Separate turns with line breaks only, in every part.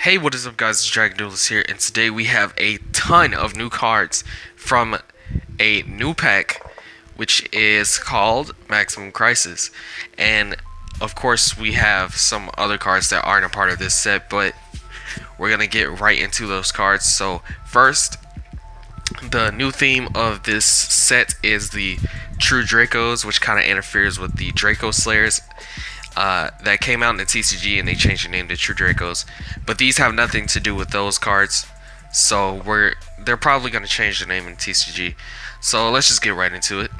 Hey, what is up guys, it's DragonxDuelist here, and today we have a ton of new cards from a new pack, which is called Maximum Crisis. And of course we have some other cards that aren't a part of this set, but we're gonna get right into those cards. So first, the new theme of this set is the True Dracos, which kind of interferes with the Draco Slayers that came out in the TCG, and they changed the name to True Dracos. But these have nothing to do with those cards, so they're probably going to change the name in TCG. So let's just get right into it.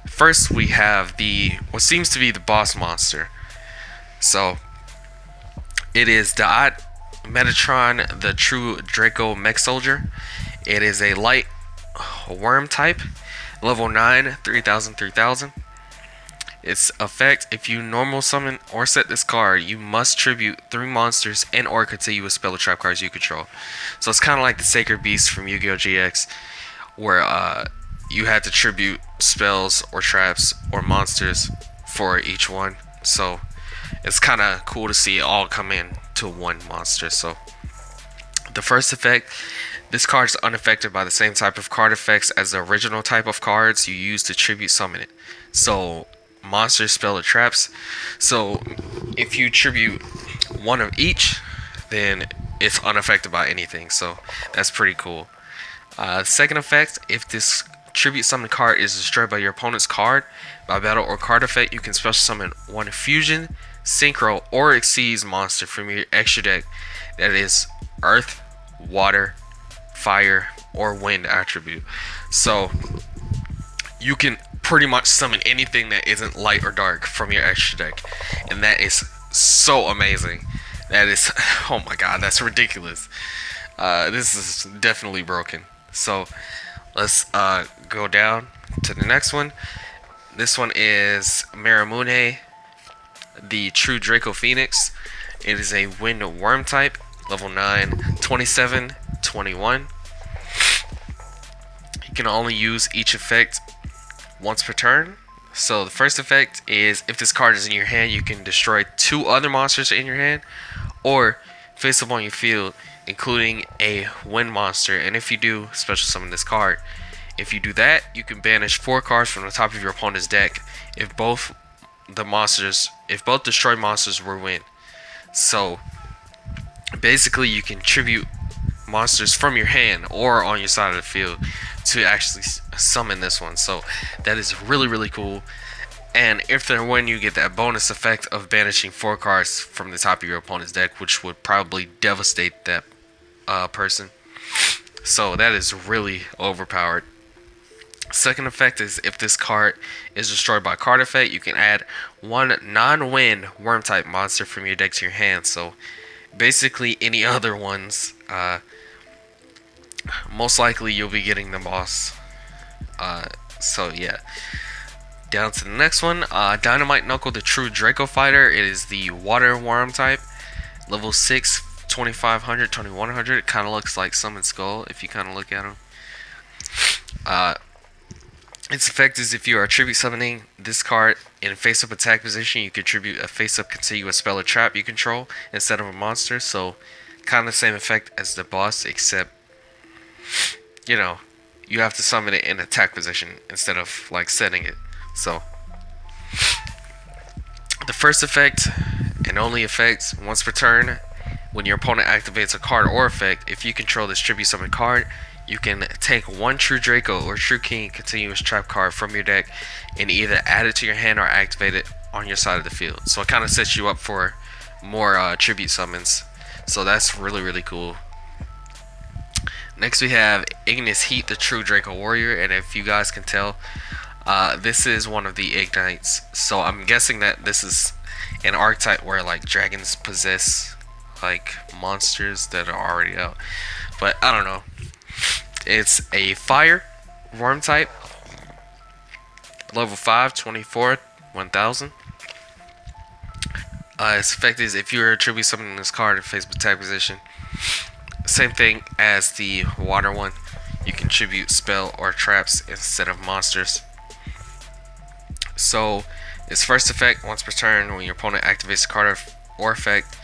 First, we have what seems to be the boss monster. So it is Dot Metatron, the True Draco Mech Soldier. It is a light worm type, level 9, 3000, 3000. Its effect: if you normal summon or set this card, you must tribute 3 monsters and or continue with spell or trap cards you control. So it's kind of like the Sacred Beast from Yu-Gi-Oh! GX, where you had to tribute spells or traps or monsters for each one. So it's kind of cool to see it all come in to one monster. So the first effect: this card is unaffected by the same type of card effects as the original type of cards you use to tribute summon it. So monster, spell, or traps. So if you tribute one of each, then it's unaffected by anything. So that's pretty cool. Second effect: if this tribute summon card is destroyed by your opponent's card by battle or card effect, you can special summon one fusion, synchro, or exceeds monster from your extra deck that is earth, water, fire, or wind attribute. So you can pretty much summon anything that isn't light or dark from your extra deck, and that is so amazing. That is, oh my god, that's ridiculous. This is definitely broken. So let's go down to the next one. This one is Marimune, the True Draco Phoenix. It is a wind worm type, level 9, 27, 21. You can only use each effect once per turn. So the first effect is: if this card is in your hand, you can destroy 2 other monsters in your hand or face up on your field, including a wind monster. And if you do, special summon this card. If you do that, you can banish 4 cards from the top of your opponent's deck if both destroyed monsters were wind. So basically you can tribute monsters from your hand or on your side of the field to actually summon this one. So that is really cool. And if and when you get that bonus effect of banishing 4 cards from the top of your opponent's deck, which would probably devastate that person. So that is really overpowered. Second effect is: if this card is destroyed by card effect, you can add 1 non-wind worm type monster from your deck to your hand. So basically any other ones, most likely you'll be getting the boss. So yeah, down to the next one. Dynamite Knuckle, the True Draco Fighter. It is the water worm type, level 6, 2500, 2100. It kind of looks like Summon Skull if you kind of look at him. Its effect is: if you are tribute summoning this card in face-up attack position, you contribute a face-up contiguous spell or trap you control instead of a monster. So kind of the same effect as the boss, except you know, you have to summon it in attack position instead of like setting it. So the first effect and only effect: once per turn, when your opponent activates a card or effect, if you control this tribute summon card, you can take 1 True Draco or True King continuous trap card from your deck and either add it to your hand or activate it on your side of the field. So it kind of sets you up for more tribute summons. So that's really cool. Next we have Ignis Heat, the True Draco Warrior. And if you guys can tell, this is one of the Ignites. So I'm guessing that this is an archetype where like dragons possess like monsters that are already out. But I don't know. It's a fire worm type, level 5, 24, 1000. Its effect is: if you are tribute summoning this card in face attack position, same thing as the water one, you can tribute spell or traps instead of monsters. So its first effect: once per turn, when your opponent activates a card or effect,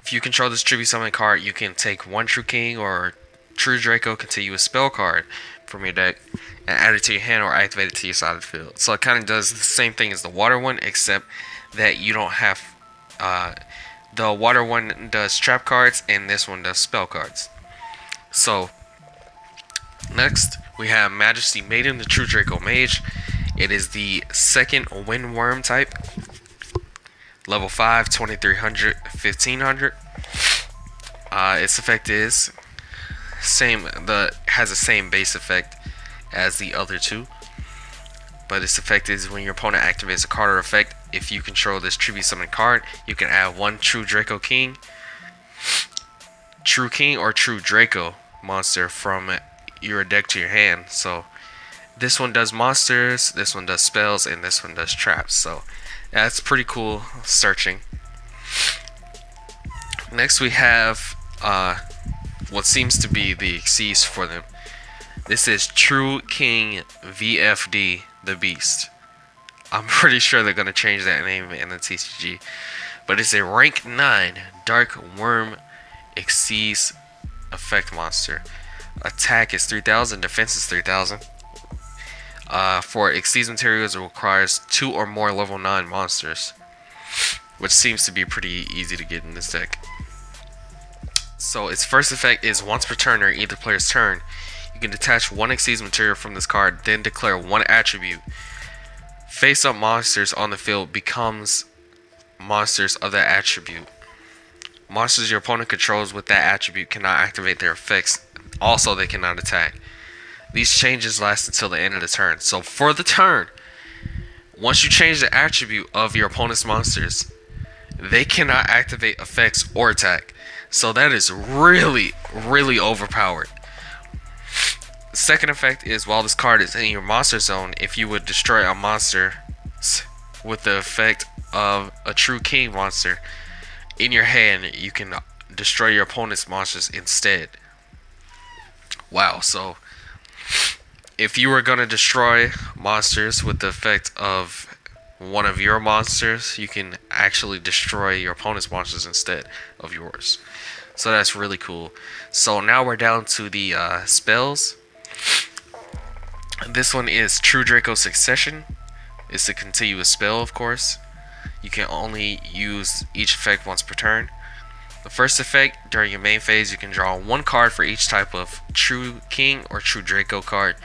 If you control this tribute summon card, you can take one True King or True Draco continuous spell card from your deck and add it to your hand or activate it to your side of the field. So it kind of does the same thing as the water one, except that you don't have the water one does trap cards and this one does spell cards. So next we have Majesty Maiden, the True Draco Mage. It is the second Windworm type, level 5, 2300, 1500. Its effect is has the same base effect as the other two, but its effect is when your opponent activates a card or effect, if you control this tribute summon card, you can add one True Draco King, True King, or True Draco monster from your deck to your hand. So this one does monsters, this one does spells, and this one does traps. So that's pretty cool searching. Next we have what seems to be the Xyz for them. This is True King VFD the Beast. I'm pretty sure they're going to change that name in the TCG. But it's a rank 9 Dark Worm Xyz effect monster. Attack is 3000, defense is 3000. For Xyz materials, it requires 2 or more level 9 monsters, which seems to be pretty easy to get in this deck. So its first effect is once per turn or either player's turn, you can detach one Xyz material from this card, then declare one attribute. Face-up monsters on the field becomes monsters of that attribute. Monsters your opponent controls with that attribute cannot activate their effects. Also, they cannot attack. These changes last until the end of the turn. So for the turn, once you change the attribute of your opponent's monsters, they cannot activate effects or attack. So that is really, really overpowered. The second effect is while this card is in your monster zone, if you would destroy a monster with the effect of a True King monster in your hand, you can destroy your opponent's monsters instead. Wow, so if you were going to destroy monsters with the effect of one of your monsters, you can actually destroy your opponent's monsters instead of yours. So that's really cool. So now we're down to the spells. This one is True Draco Succession. It's a continuous spell, of course. You can only use each effect once per turn. The first effect, during your main phase, you can draw one card for each type of True King or True Draco card,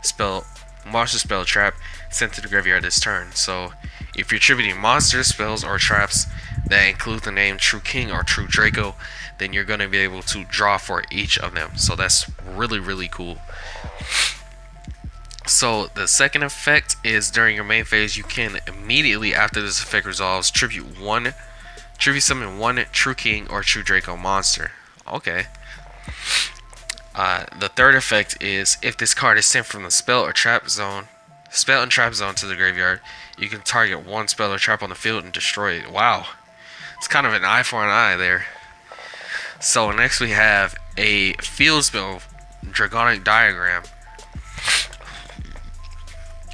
spell, monster, spell, trap, sent to the graveyard this turn. So if you're tributing monsters, spells, or traps that include the name True King or True Draco, then you're going to be able to draw for each of them. So that's really, really cool. So the second effect is during your main phase, you can immediately after this effect resolves tribute summon one True King or True Draco monster. Okay. The third effect is if this card is sent from the spell and trap zone to the graveyard, you can target one spell or trap on the field and destroy it. Wow, it's kind of an eye for an eye there. So next we have a field spell, Dragonic Diagram.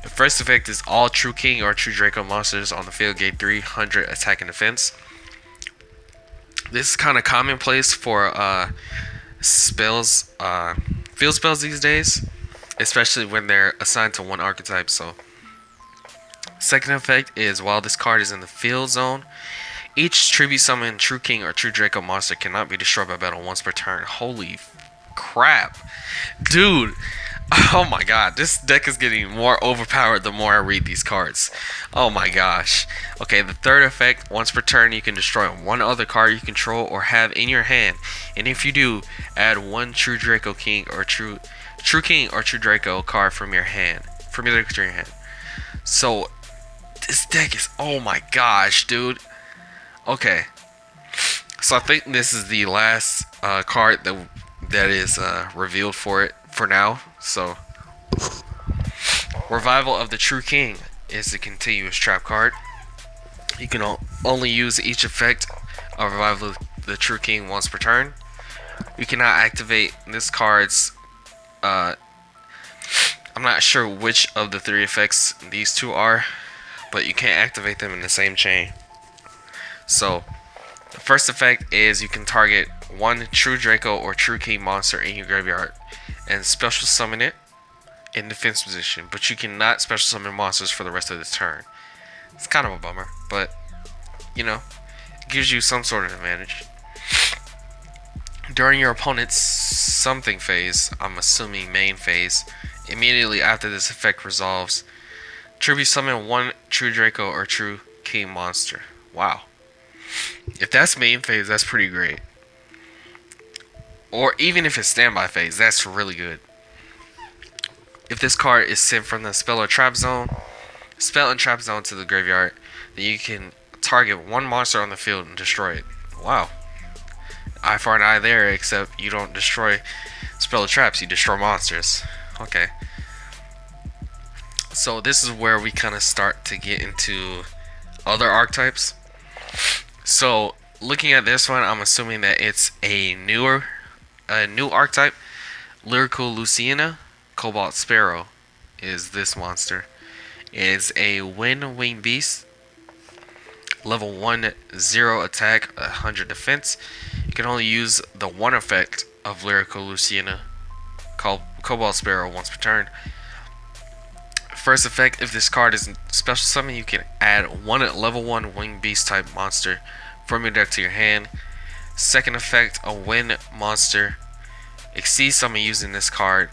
The first effect is all True King or True Draco monsters on the field gain 300 attack and defense. This is kind of commonplace for spells, field spells these days, especially when they're assigned to one archetype. So second effect is while this card is in the field zone, each tribute summon True King or True Draco monster cannot be destroyed by battle once per turn. Holy crap, dude. Oh my god, this deck is getting more overpowered the more I read these cards. Oh my gosh. Okay, the third effect, once per turn you can destroy one other card you control or have in your hand, and if you do, add one True Draco King or True King or True Draco card from your hand, from your deck to your hand. So this deck is, oh my gosh, dude. Okay, so I think this is the last card that is revealed for it for now. So Revival of the True King is a continuous trap card. You can only use each effect of Revival of the True King once per turn. You cannot activate this card's I'm not sure which of the three effects these two are, but you can't activate them in the same chain. So the First effect is you can target one true Draco or true King monster in your graveyard and special summon it in defense position, but you cannot special summon monsters for the rest of this turn. It's kind of a bummer, but you know, it gives you some sort of advantage. During your opponent's something phase, I'm assuming main phase, immediately after this effect resolves, tribute summon one true Draco or true King monster. Wow. If that's main phase, that's pretty great. Or even if it's standby phase, that's really good. If this card is sent from the spell and trap zone to the graveyard, then you can target one monster on the field and destroy it. Wow. Eye for an eye there, except you don't destroy spell or traps, you destroy monsters. Okay. So this is where we kind of start to get into other archetypes. So looking at this one, I'm assuming that it's a new archetype. Lyrical Luciana Cobalt Sparrow is this monster. It is a wing beast, level 1 0 attack, 100 defense. You can only use the one effect of Lyrical Luciana Cobalt Sparrow once per turn. First effect, if this card is special summon, you can add one level 1 wing beast type monster from your deck to your hand. Second effect, a win monster exceeds summon using this card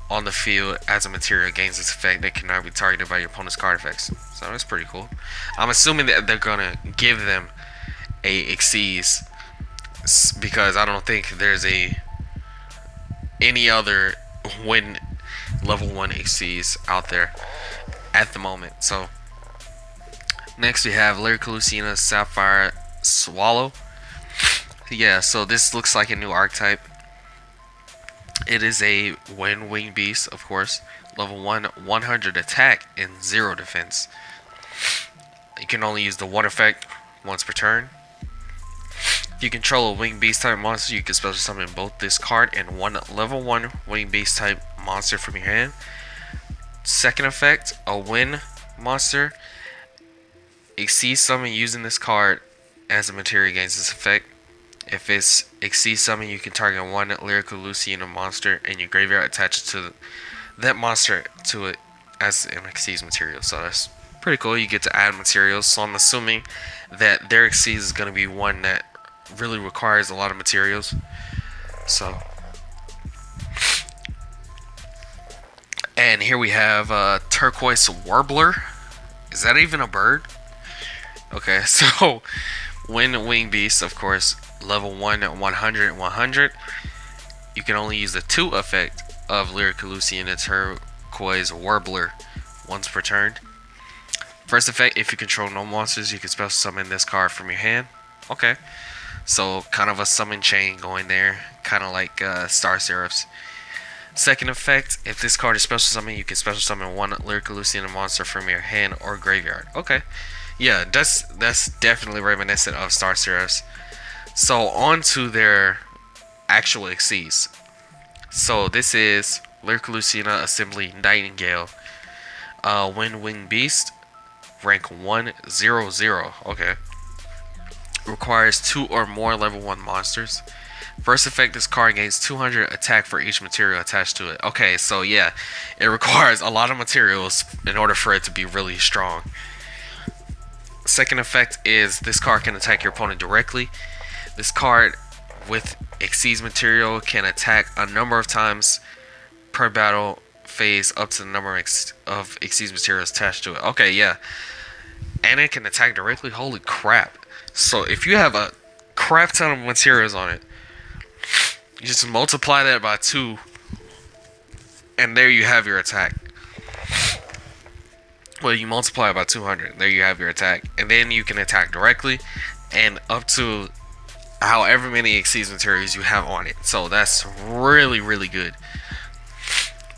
on the field as a material gains this effect that cannot be targeted by your opponent's card effects. So that's pretty cool. I'm assuming that they're gonna give them a exceeds, because I don't think there's any other win level 1 exceeds out there at the moment. So next we have Lyrical Luciana Sapphire Swallow. Yeah, so this looks like a new archetype. It is a wing beast, of course. Level 1 100 attack and 0 defense. You can only use the one effect once per turn. If you control a wing beast type monster, you can special summon both this card and one level 1 wing beast type monster from your hand. Second effect, a win monster exceeds summon using this card as a material gains this effect. If it's exceeds summon, you can target one Lyrical Luciana monster in your graveyard, attach it to that monster to it as an exceeds material. So that's pretty cool. You get to add materials. So I'm assuming that their exceeds is going to be one that really requires a lot of materials. So, and here we have Turquoise Warbler. Is that even a bird? Okay, so wing beast, of course, level 1 100 100. You can only use the 2 effect of Lyrical Luciana Turquoise Warbler once per turn. First effect, if you control no monsters, you can special summon this card from your hand. Okay, so kind of a summon chain going there, kind of like Star Seraphs. Second effect, if this card is special summon, you can special summon one Lyrical Luciana monster from your hand or graveyard. Okay, yeah, that's definitely reminiscent of Star Seraphs. So on to their actual exceeds. So this is Lyrical Luciana Assembly Nightingale, wing beast, rank 100. Okay, requires 2 or more level 1 monsters. First effect, this card gains 200 attack for each material attached to it. Okay, so yeah, it requires a lot of materials in order for it to be really strong. Second effect is this card can attack your opponent directly. This card with exceeds material can attack a number of times per battle phase up to the number of exceeds materials attached to it. Okay, yeah. And it can attack directly. Holy crap. So if you have a crap ton of materials on it, you just multiply that by 2, and there you have your attack. Well, you multiply it by 200, there you have your attack. And then you can attack directly and up to however many exceeds materials you have on it. So that's really, really good.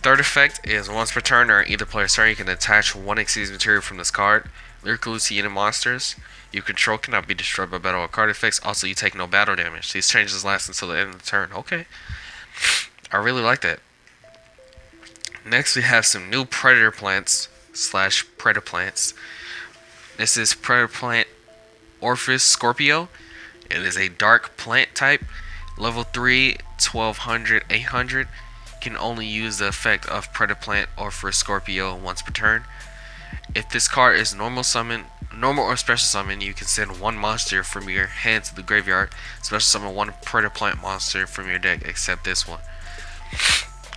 Third effect is once per turn or either player's turn, you can attach one exceeds material from this card. Lyrical Luciana monsters you control cannot be destroyed by battle or card effects. Also, you take no battle damage. These changes last until the end of the turn. Okay, I really like that. Next, we have some new predator plants / predator plants. This is predator plant Orpheus Scorpio. It is a dark plant type. Level 3, 1200, 800. Can only use the effect of Predaplant or for Scorpio once per turn. If this card is normal or special summon, you can send one monster from your hand to the graveyard. Special summon one Predaplant monster from your deck, except this one.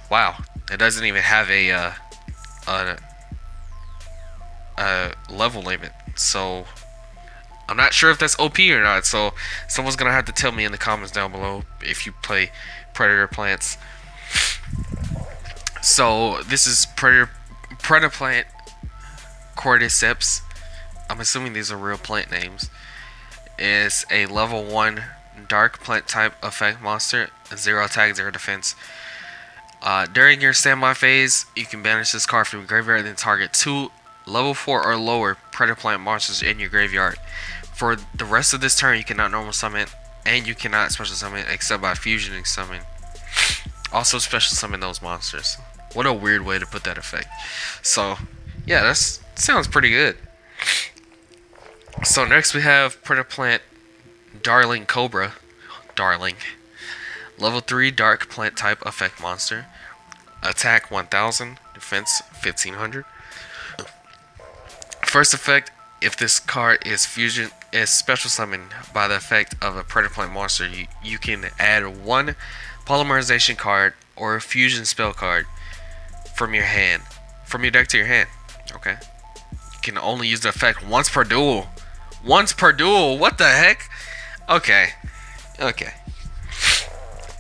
Wow, it doesn't even have a level limit, so I'm not sure if that's OP or not. So someone's gonna have to tell me in the comments down below if you play Predator plants. So this is Predaplant Cordyceps. I'm assuming these are real plant names. Is a level 1 dark plant type effect monster, 0 attack, 0 defense. During your standby phase, you can banish this card from your graveyard and then target 2 level 4 or lower Predaplant monsters in your graveyard. For the rest of this turn, you cannot normal summon and you cannot special summon except by fusioning summon. Also special summon those monsters. What a weird way to put that effect. So yeah, that sounds pretty good. So next we have Predaplant Darling Cobra. Darling. Level 3 dark plant type effect monster. Attack 1000, defense 1500. First effect, if this card is special summoned by the effect of a Predaplant monster, you can add one polymerization card or a fusion spell card from your deck to your hand. Okay. You can only use the effect once per duel. Once per duel. What the heck? Okay. Okay.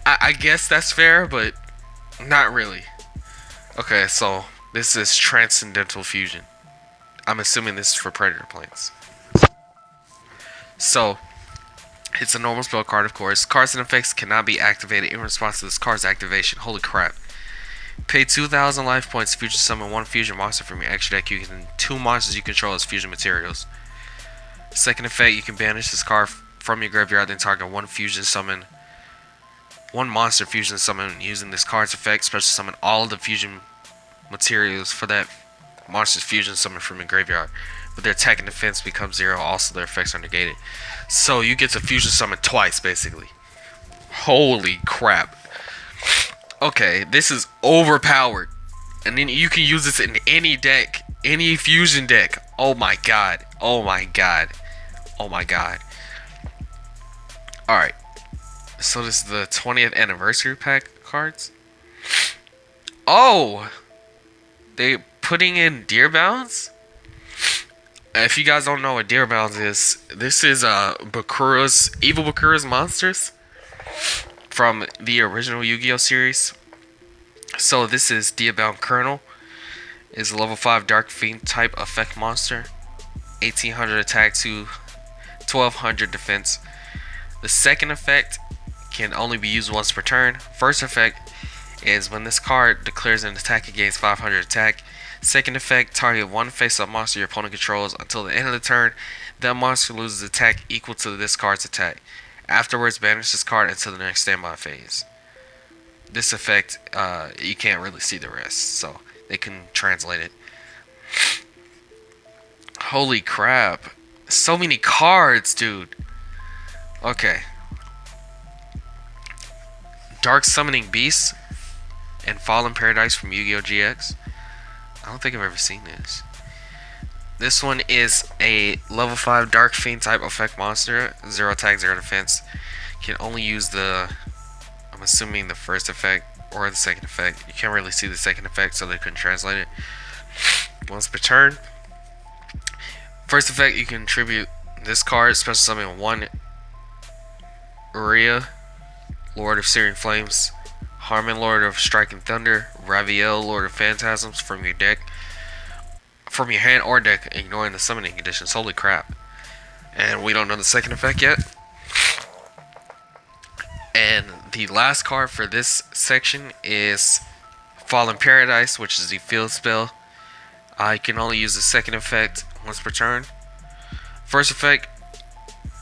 I guess that's fair, but not really. Okay, so this is Transcendental Fusion. I'm assuming this is for Predator plants. So, it's a normal spell card, of course. Cards and effects cannot be activated in response to this card's activation. Holy crap. Pay 2,000 life points to fusion summon one fusion monster from your extra deck. You can 2 monsters you control as fusion materials. Second effect, you can banish this card from your graveyard, then target one monster fusion summon using this card's effect. Special summon all of the fusion materials for that monster's fusion summon from your graveyard. But their attack and defense become 0. Also, their effects are negated. So you get to fusion summon twice, basically. Holy crap. Okay, this is overpowered. And then you can use this in any deck. Any fusion deck. Oh my god. Oh my god. Oh my god. Alright. So this is the 20th anniversary pack cards. Oh! They putting in Deer Bounds? If you guys don't know what Deer Bounds is, this is Evil Bakura's monsters from the original Yu-Gi-Oh series. So this is Deerbound Colonel. Is a level 5 Dark Fiend type effect monster. 1800 attack to 1200 defense. The second effect can only be used once per turn. First effect is when this card declares an attack against 500 attack. Second effect, target one face-up monster your opponent controls until the end of the turn. That monster loses attack equal to this card's attack. Afterwards, banish this card until the next standby phase. This effect, you can't really see the rest, so they can translate it. Holy crap. So many cards, dude. Okay. Dark Summoning Beast and Fallen Paradise from Yu-Gi-Oh! GX. I don't think I've ever seen this. This one is a level 5 Dark Fiend type effect monster. 0 attack, 0 defense. Can only use I'm assuming the first effect or the second effect. You can't really see the second effect, so they couldn't translate it. Once per turn. First effect, you can tribute this card, special summon one Uria, Lord of Searing Flames, Harmon, Lord of Striking Thunder, Raviel, Lord of Phantasms from your deck, from your hand or deck, ignoring the summoning conditions. Holy crap. And we don't know the second effect yet. And the last card for this section is Fallen Paradise, which is the field spell. You can only use the second effect once per turn. First effect,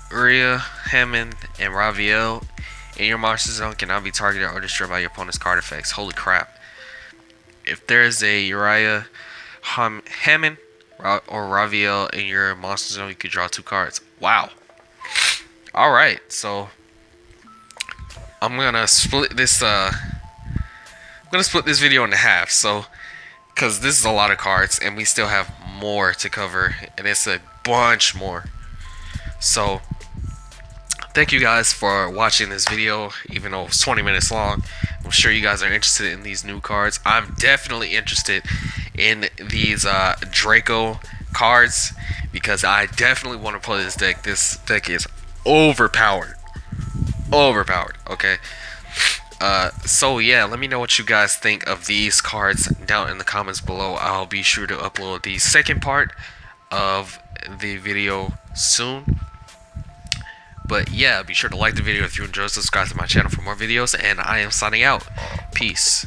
Uria, Hammond, and Raviel in your monster zone cannot be targeted or destroyed by your opponent's card effects. Holy crap. If there's a Uriah, Hammond, or Raviel in your monster zone, you can draw 2 cards. Wow. All right, so I'm gonna split this. I'm gonna split this video into half. So, because this is a lot of cards, and we still have more to cover, and it's a bunch more. So, thank you guys for watching this video, even though it's 20 minutes long. I'm sure you guys are interested in these new cards. I'm definitely interested in these Draco cards because I definitely want to play this deck. This deck is overpowered. Overpowered, okay? So yeah, let me know what you guys think of these cards down in the comments below. I'll be sure to upload the second part of the video soon. But yeah, be sure to like the video if you enjoyed, subscribe to my channel for more videos, and I am signing out. Peace.